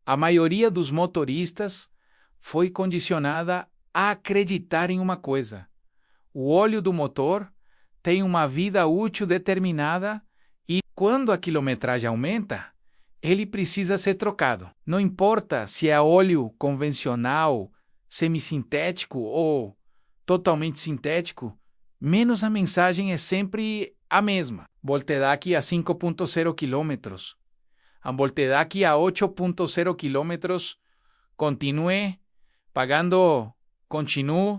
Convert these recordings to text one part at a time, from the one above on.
A maioria dos motoristas foi condicionada a acreditar em uma coisa: o óleo do motor tem uma vida útil determinada e, quando a quilometragem aumenta, ele precisa ser trocado. Não importa se é óleo convencional, semissintético ou totalmente sintético, menos a mensagem é sempre a mesma. Volte daqui a 5.0 km. Volte daqui a 8.0 km. Continue pagando, continue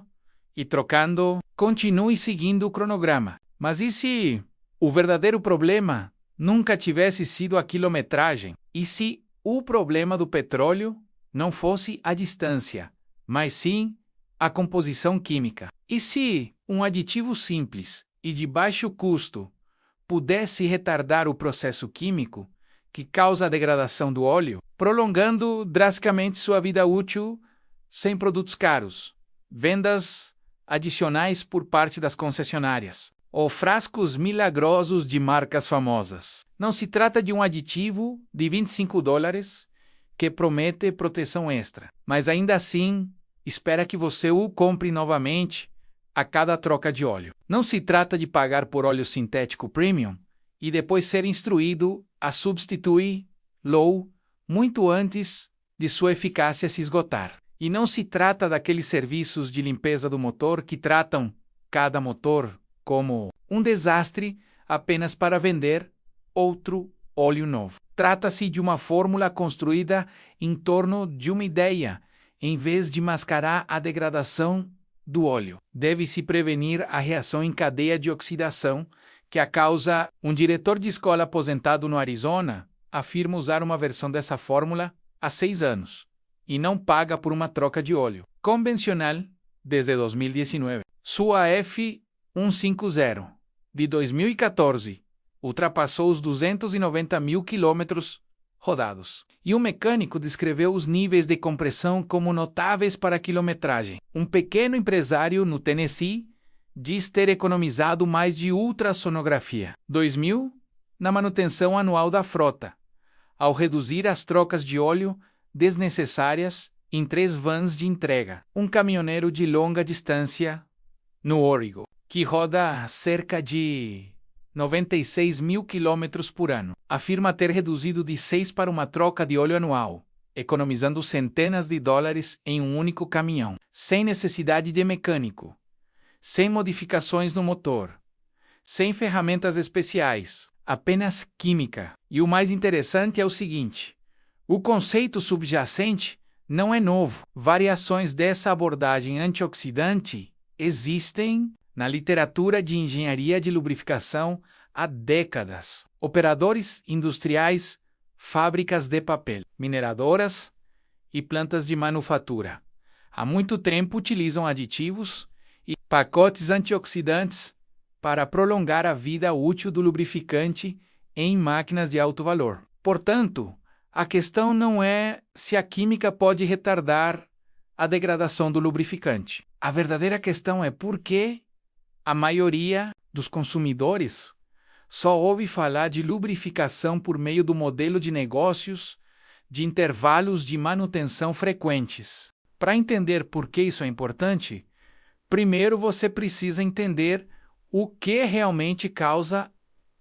e trocando, continue seguindo o cronograma. Mas e se o verdadeiro problema nunca tivesse sido a quilometragem? E se o problema do petróleo não fosse a distância, mas sim a composição química? E se um aditivo simples e de baixo custo pudesse retardar o processo químico que causa a degradação do óleo, prolongando drasticamente sua vida útil sem produtos caros, vendas adicionais por parte das concessionárias, ou frascos milagrosos de marcas famosas? Não se trata de um aditivo de $25 que promete proteção extra, mas ainda assim espera que você o compre novamente a cada troca de óleo. Não se trata de pagar por óleo sintético premium e depois ser instruído a substituí-lo muito antes de sua eficácia se esgotar. E não se trata daqueles serviços de limpeza do motor que tratam cada motor como um desastre apenas para vender outro óleo novo. Trata-se de uma fórmula construída em torno de uma ideia, em vez de mascarar a degradação do óleo. Deve-se prevenir a reação em cadeia de oxidação que a causa. Um diretor de escola aposentado no Arizona afirma usar uma versão dessa fórmula há 6 anos e não paga por uma troca de óleo convencional desde 2019. Sua F150 de 2014 ultrapassou os 290 mil quilômetros rodados. E um mecânico descreveu os níveis de compressão como notáveis para a quilometragem. Um pequeno empresário no Tennessee diz ter economizado mais de ultrassonografia. 2.000 na manutenção anual da frota, ao reduzir as trocas de óleo desnecessárias em 3 vans de entrega. Um caminhoneiro de longa distância no Oregon, que roda cerca de 96 mil quilômetros por ano, afirma ter reduzido de 6 para uma troca de óleo anual, economizando centenas de dólares em um único caminhão, sem necessidade de mecânico, sem modificações no motor, sem ferramentas especiais, apenas química. E o mais interessante é o seguinte: o conceito subjacente não é novo. Variações dessa abordagem antioxidante existem na literatura de engenharia de lubrificação há décadas. Operadores industriais, fábricas de papel, mineradoras e plantas de manufatura há muito tempo utilizam aditivos e pacotes antioxidantes para prolongar a vida útil do lubrificante em máquinas de alto valor. Portanto, a questão não é se a química pode retardar a degradação do lubrificante. A verdadeira questão é por que a maioria dos consumidores só ouve falar de lubrificação por meio do modelo de negócios de intervalos de manutenção frequentes. Para entender por que isso é importante, primeiro você precisa entender o que realmente causa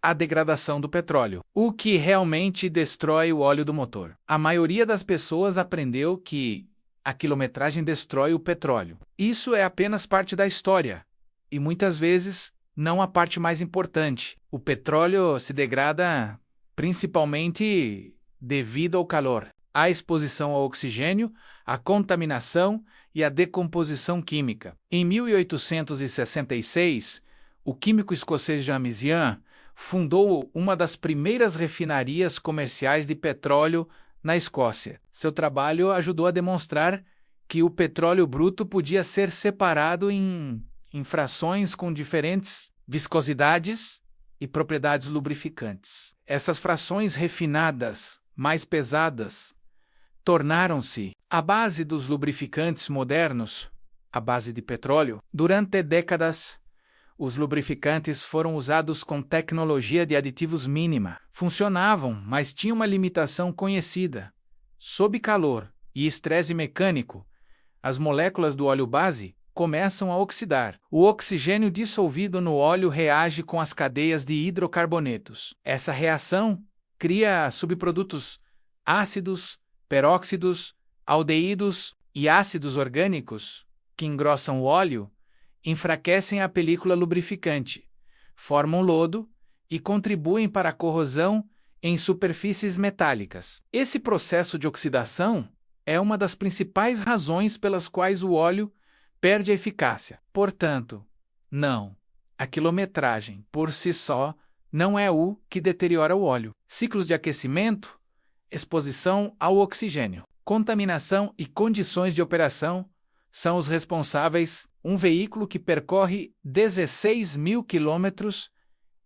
a degradação do petróleo, o que realmente destrói o óleo do motor. A maioria das pessoas aprendeu que a quilometragem destrói o petróleo. Isso é apenas parte da história e muitas vezes não a parte mais importante. O petróleo se degrada principalmente devido ao calor, à exposição ao oxigênio, à contaminação e à decomposição química. Em 1866, o químico escocês Jamesian fundou uma das primeiras refinarias comerciais de petróleo na Escócia. Seu trabalho ajudou a demonstrar que o petróleo bruto podia ser separado em frações com diferentes viscosidades e propriedades lubrificantes. Essas frações refinadas, mais pesadas, tornaram-se a base dos lubrificantes modernos, a base de petróleo. Durante décadas, os lubrificantes foram usados com tecnologia de aditivos mínima. Funcionavam, mas tinham uma limitação conhecida: Sob calor e estresse mecânico, as moléculas do óleo base começam a oxidar. O oxigênio dissolvido no óleo reage com as cadeias de hidrocarbonetos. Essa reação cria subprodutos ácidos, peróxidos, aldeídos e ácidos orgânicos, que engrossam o óleo, enfraquecem a película lubrificante, formam lodo e contribuem para a corrosão em superfícies metálicas. Esse processo de oxidação é uma das principais razões pelas quais o óleo perde a eficácia. Portanto, não, a quilometragem por si só não é o que deteriora o óleo. Ciclos de aquecimento, exposição ao oxigênio, contaminação e condições de operação são os responsáveis. Um veículo que percorre 16.000 quilômetros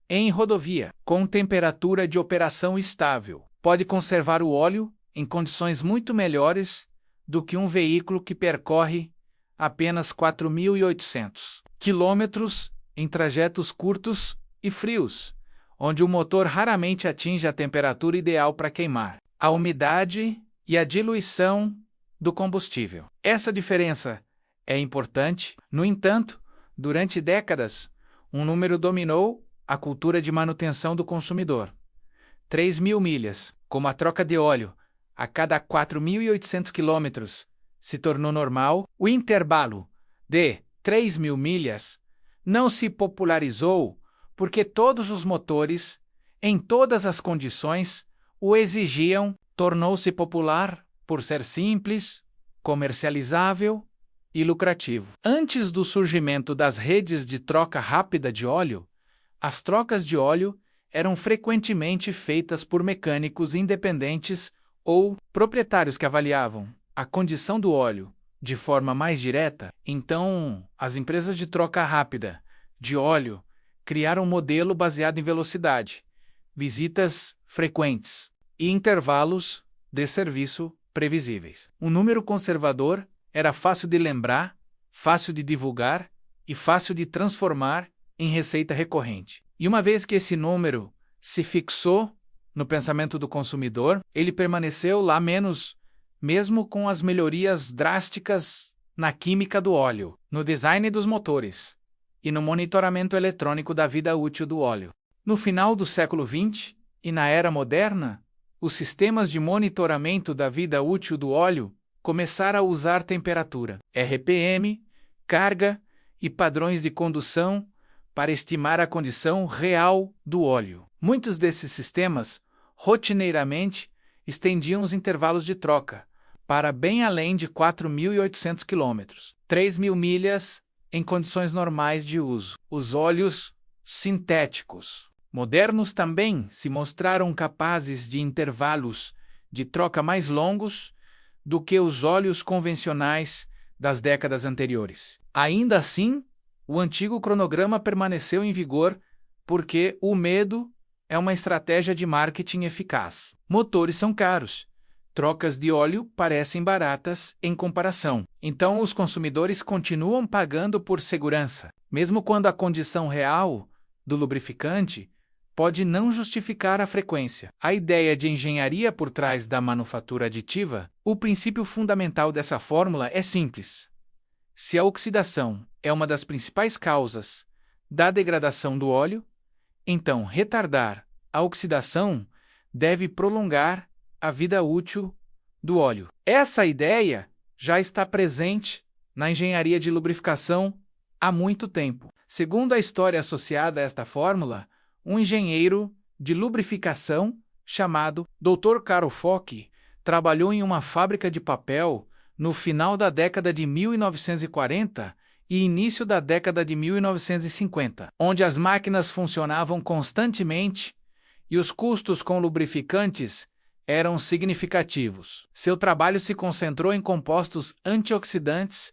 em rodovia, com temperatura de operação estável, pode conservar o óleo em condições muito melhores do que um veículo que percorre apenas 4.800 quilômetros em trajetos curtos e frios, onde o motor raramente atinge a temperatura ideal para queimar, a umidade e a diluição do combustível. Essa diferença é importante. No entanto, durante décadas, um número dominou a cultura de manutenção do consumidor. 3.000 milhas, como a troca de óleo a cada 4.800 quilômetros, se tornou normal. O intervalo de 3.000 milhas não se popularizou porque todos os motores, em todas as condições, o exigiam. Tornou-se popular por ser simples, comercializável e lucrativo. Antes do surgimento das redes de troca rápida de óleo, as trocas de óleo eram frequentemente feitas por mecânicos independentes ou proprietários que avaliavam a condição do óleo de forma mais direta. Então, as empresas de troca rápida de óleo criaram um modelo baseado em velocidade, visitas frequentes e intervalos de serviço previsíveis. Um número conservador era fácil de lembrar, fácil de divulgar e fácil de transformar em receita recorrente. E uma vez que esse número se fixou no pensamento do consumidor, ele permaneceu lá mesmo com as melhorias drásticas na química do óleo, no design dos motores e no monitoramento eletrônico da vida útil do óleo. No final do século XX e na era moderna, os sistemas de monitoramento da vida útil do óleo começaram a usar temperatura, RPM, carga e padrões de condução para estimar a condição real do óleo. Muitos desses sistemas, rotineiramente, estendiam os intervalos de troca para bem além de 4.800 quilômetros, 3.000 milhas em condições normais de uso. Os óleos sintéticos modernos também se mostraram capazes de intervalos de troca mais longos do que os óleos convencionais das décadas anteriores. Ainda assim, o antigo cronograma permaneceu em vigor porque o medo é uma estratégia de marketing eficaz. Motores são caros. Trocas de óleo parecem baratas em comparação. Então, os consumidores continuam pagando por segurança, mesmo quando a condição real do lubrificante pode não justificar a frequência. A ideia de engenharia por trás da manufatura aditiva, o princípio fundamental dessa fórmula é simples. Se a oxidação é uma das principais causas da degradação do óleo, então retardar a oxidação deve prolongar a vida útil do óleo. Essa ideia já está presente na engenharia de lubrificação há muito tempo. Segundo a história associada a esta fórmula, um engenheiro de lubrificação chamado Dr. Carl Fock trabalhou em uma fábrica de papel no final da década de 1940 e início da década de 1950, onde as máquinas funcionavam constantemente e os custos com lubrificantes eram significativos. Seu trabalho se concentrou em compostos antioxidantes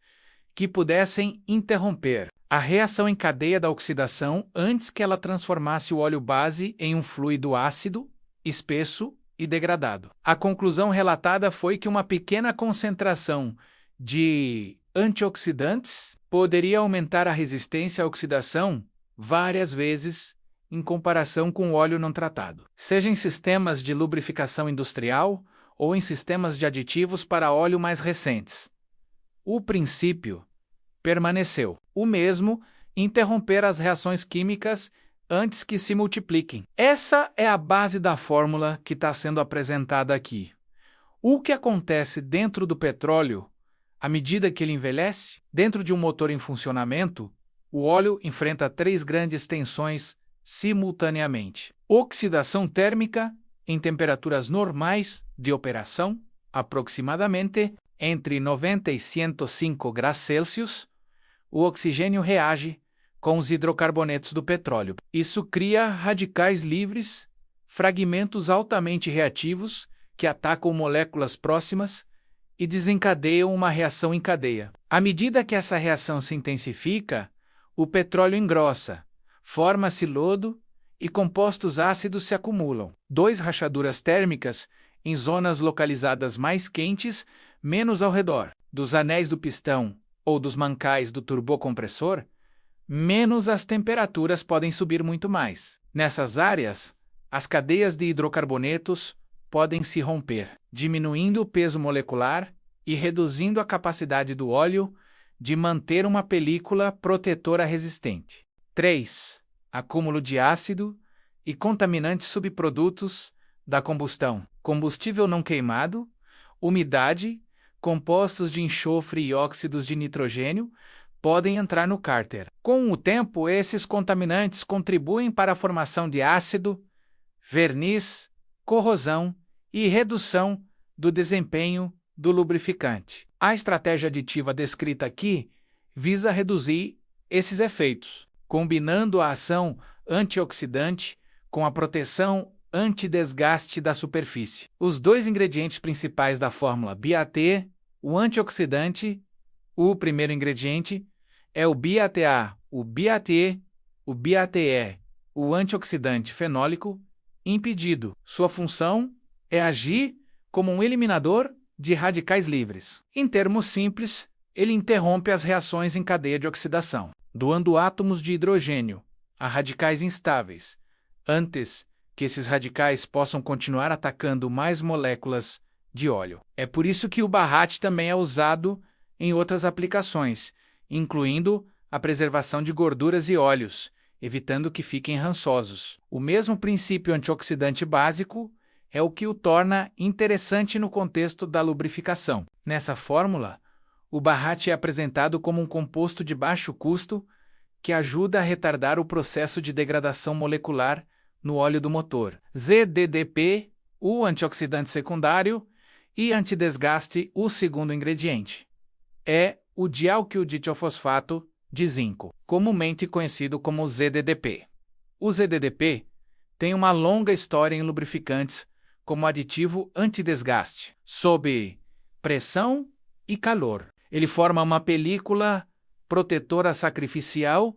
que pudessem interromper a reação em cadeia da oxidação antes que ela transformasse o óleo base em um fluido ácido, espesso e degradado. A conclusão relatada foi que uma pequena concentração de antioxidantes poderia aumentar a resistência à oxidação várias vezes em comparação com o óleo não tratado. Seja em sistemas de lubrificação industrial ou em sistemas de aditivos para óleo mais recentes. O princípio permaneceu o mesmo: interromper as reações químicas antes que se multipliquem. Essa é a base da fórmula que está sendo apresentada aqui. O que acontece dentro do petróleo à medida que ele envelhece? Dentro de um motor em funcionamento, o óleo enfrenta 3 grandes tensões simultaneamente: oxidação térmica em temperaturas normais de operação, aproximadamente entre 90 e 105 graus Celsius, o oxigênio reage com os hidrocarbonetos do petróleo. Isso cria radicais livres, fragmentos altamente reativos que atacam moléculas próximas e desencadeiam uma reação em cadeia. À medida que essa reação se intensifica, o petróleo engrossa, forma-se lodo e compostos ácidos se acumulam. 2 rachaduras térmicas em zonas localizadas mais quentes, menos ao redor dos anéis do pistão ou dos mancais do turbocompressor, menos as temperaturas podem subir muito mais. Nessas áreas, as cadeias de hidrocarbonetos podem se romper, diminuindo o peso molecular e reduzindo a capacidade do óleo de manter uma película protetora resistente. 3. Acúmulo de ácido e contaminantes subprodutos da combustão. Combustível não queimado, umidade, compostos de enxofre e óxidos de nitrogênio podem entrar no cárter. Com o tempo, esses contaminantes contribuem para a formação de ácido, verniz, corrosão e redução do desempenho do lubrificante. A estratégia aditiva descrita aqui visa reduzir esses efeitos, combinando a ação antioxidante com a proteção antidesgaste da superfície. Os 2 ingredientes principais da fórmula BAT, o antioxidante, o primeiro ingrediente, é o BATA, o BAT, o BATE, o antioxidante fenólico impedido. Sua função é agir como um eliminador de radicais livres. Em termos simples, ele interrompe as reações em cadeia de oxidação, doando átomos de hidrogênio a radicais instáveis, antes que esses radicais possam continuar atacando mais moléculas de óleo. É por isso que o Barrate também é usado em outras aplicações, incluindo a preservação de gorduras e óleos, evitando que fiquem rançosos. O mesmo princípio antioxidante básico é o que o torna interessante no contexto da lubrificação. Nessa fórmula, o Barrate é apresentado como um composto de baixo custo que ajuda a retardar o processo de degradação molecular no óleo do motor. ZDDP, o antioxidante secundário, e antidesgaste, o segundo ingrediente, é o diálquil de tiofosfato de zinco, comumente conhecido como ZDDP. O ZDDP tem uma longa história em lubrificantes como aditivo antidesgaste, sob pressão e calor. Ele forma uma película protetora sacrificial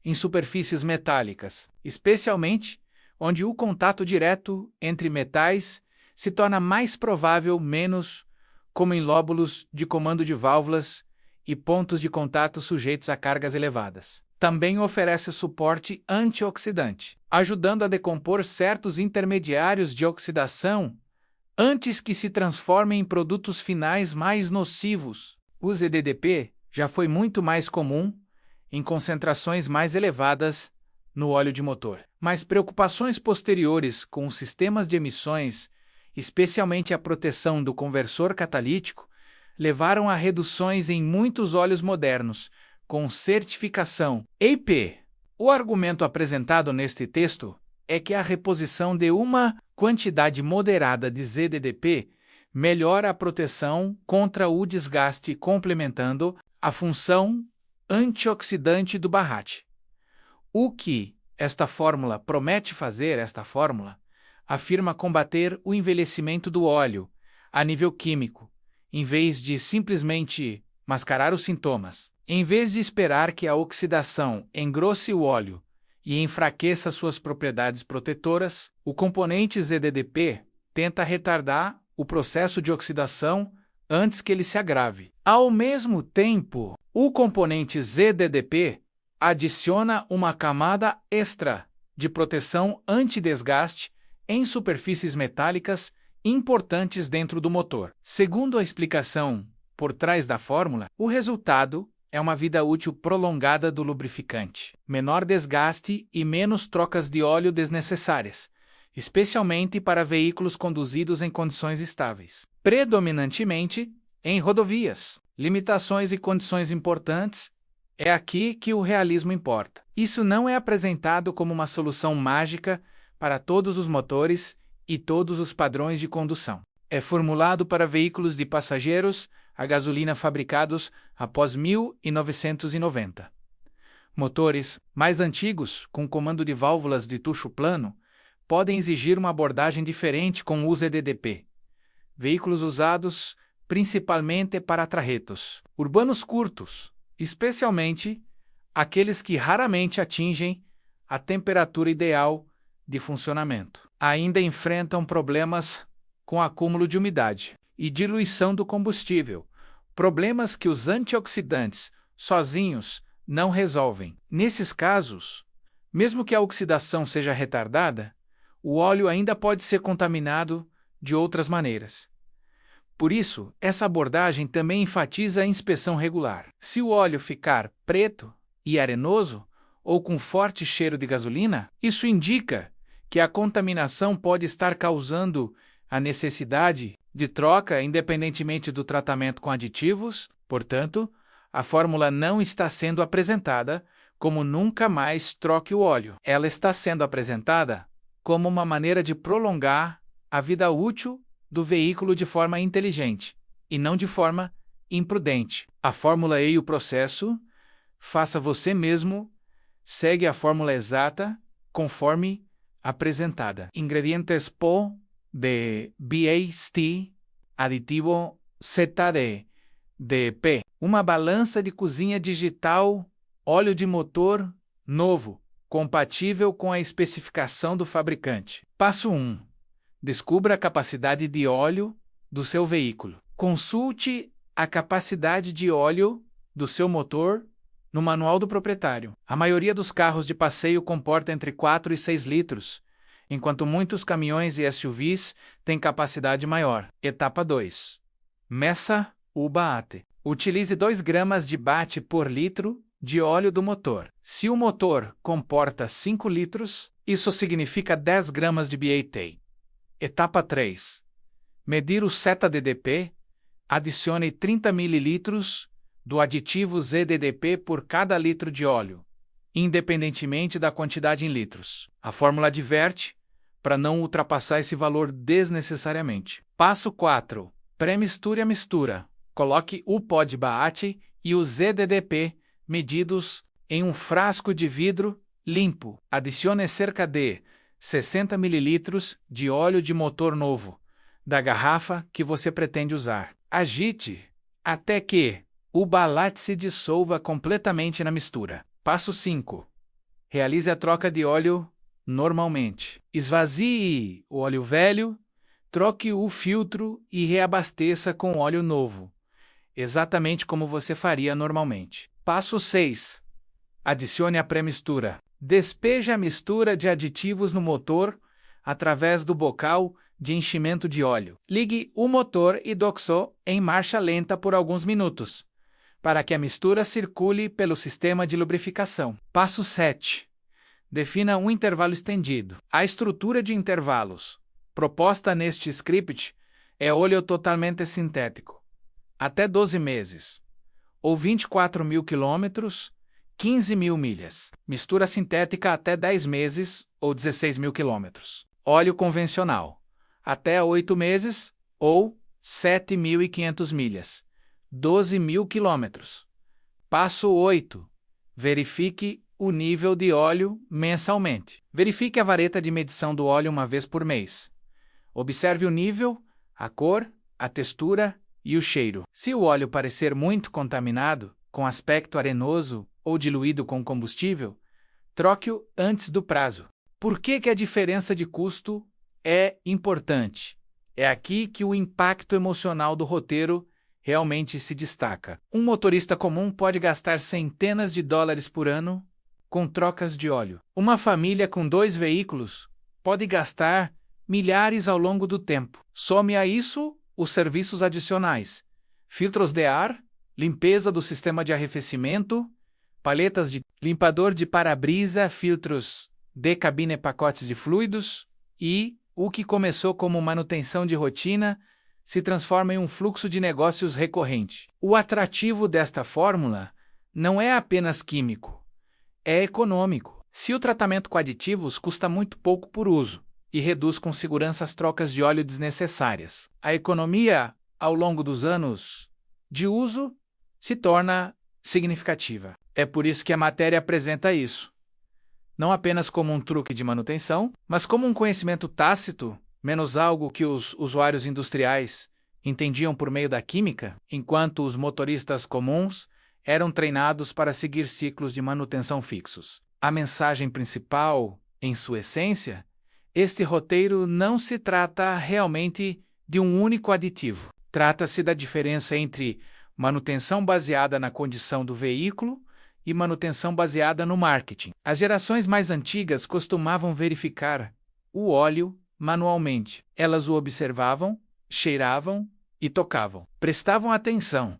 em superfícies metálicas, especialmente onde o contato direto entre metais se torna mais provável, menos como em lóbulos de comando de válvulas e pontos de contato sujeitos a cargas elevadas. Também oferece suporte antioxidante, ajudando a decompor certos intermediários de oxidação antes que se transformem em produtos finais mais nocivos. O ZDDP já foi muito mais comum em concentrações mais elevadas no óleo de motor. Mas preocupações posteriores com os sistemas de emissões, especialmente a proteção do conversor catalítico, levaram a reduções em muitos óleos modernos, com certificação EIP. O argumento apresentado neste texto é que a reposição de uma quantidade moderada de ZDDP melhora a proteção contra o desgaste, complementando a função antioxidante do Barrate. O que esta fórmula promete fazer, afirma combater o envelhecimento do óleo a nível químico, em vez de simplesmente mascarar os sintomas. Em vez de esperar que a oxidação engrosse o óleo e enfraqueça suas propriedades protetoras, o componente ZDDP tenta retardar o processo de oxidação antes que ele se agrave. Ao mesmo tempo, o componente ZDDP adiciona uma camada extra de proteção antidesgaste em superfícies metálicas importantes dentro do motor. Segundo a explicação por trás da fórmula, o resultado é uma vida útil prolongada do lubrificante, menor desgaste e menos trocas de óleo desnecessárias, especialmente para veículos conduzidos em condições estáveis, predominantemente em rodovias. Limitações e condições importantes. É aqui que o realismo importa. Isso não é apresentado como uma solução mágica para todos os motores e todos os padrões de condução. É formulado para veículos de passageiros a gasolina fabricados após 1990. Motores mais antigos, com comando de válvulas de tucho plano, podem exigir uma abordagem diferente com o ZDDP. Veículos usados principalmente para trajetos urbanos curtos, especialmente aqueles que raramente atingem a temperatura ideal de funcionamento, ainda enfrentam problemas com acúmulo de umidade e diluição do combustível, problemas que os antioxidantes sozinhos não resolvem. Nesses casos, mesmo que a oxidação seja retardada, o óleo ainda pode ser contaminado de outras maneiras. Por isso, essa abordagem também enfatiza a inspeção regular. Se o óleo ficar preto e arenoso ou com forte cheiro de gasolina, isso indica que a contaminação pode estar causando a necessidade de troca independentemente do tratamento com aditivos. Portanto, a fórmula não está sendo apresentada como nunca mais troque o óleo. Ela está sendo apresentada como uma maneira de prolongar a vida útil do veículo de forma inteligente, e não de forma imprudente. A fórmula e o processo, faça você mesmo, segue a fórmula exata, conforme apresentada. Ingredientes PO de BAST, aditivo ZDDP, uma balança de cozinha digital, óleo de motor novo, compatível com a especificação do fabricante. Passo 1. Descubra a capacidade de óleo do seu veículo. Consulte a capacidade de óleo do seu motor no manual do proprietário. A maioria dos carros de passeio comporta entre 4 e 6 litros, enquanto muitos caminhões e SUVs têm capacidade maior. Etapa 2. Meça o BAT. Utilize 2 gramas de BAT por litro de óleo do motor. Se o motor comporta 5 litros, isso significa 10 gramas de BAT. Etapa 3. Medir o ZDDP. Adicione 30 ml do aditivo ZDDP por cada litro de óleo, independentemente da quantidade em litros. A fórmula adverte para não ultrapassar esse valor desnecessariamente. Passo 4. Pré-misture a mistura. Coloque o pó de BAT e o ZDDP medidos em um frasco de vidro limpo. Adicione cerca de 60 ml de óleo de motor novo, da garrafa que você pretende usar. Agite até que o BAT se dissolva completamente na mistura. Passo 5. Realize a troca de óleo normalmente. Esvazie o óleo velho, troque o filtro e reabasteça com óleo novo, exatamente como você faria normalmente. Passo 6. Adicione a pré-mistura. Despeje a mistura de aditivos no motor através do bocal de enchimento de óleo. Ligue o motor e doxo em marcha lenta por alguns minutos, para que a mistura circule pelo sistema de lubrificação. Passo 7. Defina um intervalo estendido. A estrutura de intervalos proposta neste script é óleo totalmente sintético, até 12 meses, ou 24.000 quilômetros, 15.000 milhas. Mistura sintética até 10 meses ou 16.000 quilômetros. Óleo convencional, até 8 meses ou 7.500 milhas, 12.000 quilômetros. Passo 8. Verifique o nível de óleo mensalmente. Verifique a vareta de medição do óleo uma vez por mês. Observe o nível, a cor, a textura e o cheiro. Se o óleo parecer muito contaminado, com aspecto arenoso ou diluído com combustível, troque-o antes do prazo. Por que a diferença de custo é importante? É aqui que o impacto emocional do roteiro realmente se destaca. Um motorista comum pode gastar centenas de dólares por ano com trocas de óleo. Uma família com 2 veículos pode gastar milhares ao longo do tempo. Some a isso os serviços adicionais: filtros de ar, limpeza do sistema de arrefecimento, paletas de limpador de para-brisa, filtros de cabine, pacotes de fluidos, e o que começou como manutenção de rotina se transforma em um fluxo de negócios recorrente. O atrativo desta fórmula não é apenas químico, é econômico. Se o tratamento com aditivos custa muito pouco por uso e reduz com segurança as trocas de óleo desnecessárias, a economia, ao longo dos anos de uso, se torna significativa. É por isso que a matéria apresenta isso, não apenas como um truque de manutenção, mas como um conhecimento tácito, menos algo que os usuários industriais entendiam por meio da química, enquanto os motoristas comuns eram treinados para seguir ciclos de manutenção fixos. A mensagem principal, em sua essência, este roteiro não se trata realmente de um único aditivo. Trata-se da diferença entre manutenção baseada na condição do veículo e manutenção baseada no marketing. As gerações mais antigas costumavam verificar o óleo manualmente. Elas o observavam, cheiravam e tocavam. Prestavam atenção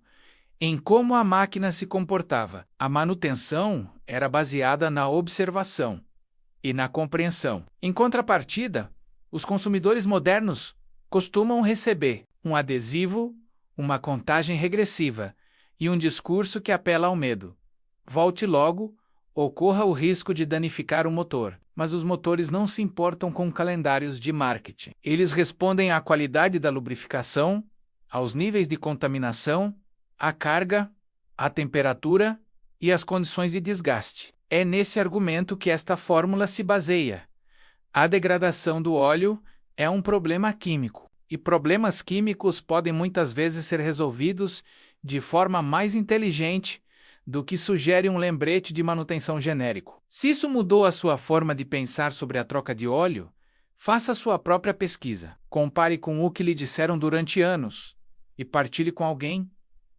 em como a máquina se comportava. A manutenção era baseada na observação e na compreensão. Em contrapartida, os consumidores modernos costumam receber um adesivo, uma contagem regressiva e um discurso que apela ao medo. Volte logo, ou corra o risco de danificar o motor. Mas os motores não se importam com calendários de marketing. Eles respondem à qualidade da lubrificação, aos níveis de contaminação, à carga, à temperatura e às condições de desgaste. É nesse argumento que esta fórmula se baseia. A degradação do óleo é um problema químico, e problemas químicos podem muitas vezes ser resolvidos de forma mais inteligente do que sugere um lembrete de manutenção genérico. Se isso mudou a sua forma de pensar sobre a troca de óleo, faça sua própria pesquisa. Compare com o que lhe disseram durante anos e partilhe com alguém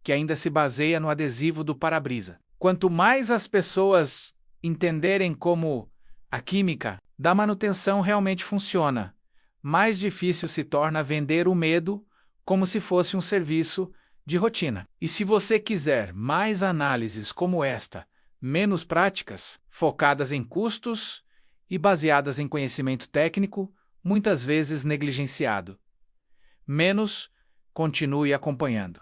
que ainda se baseia no adesivo do para-brisa. Quanto mais as pessoas entenderem como a química da manutenção realmente funciona, mais difícil se torna vender o medo como se fosse um serviço de rotina. E se você quiser mais análises como esta, menos práticas, focadas em custos e baseadas em conhecimento técnico, muitas vezes negligenciado, menos, continue acompanhando.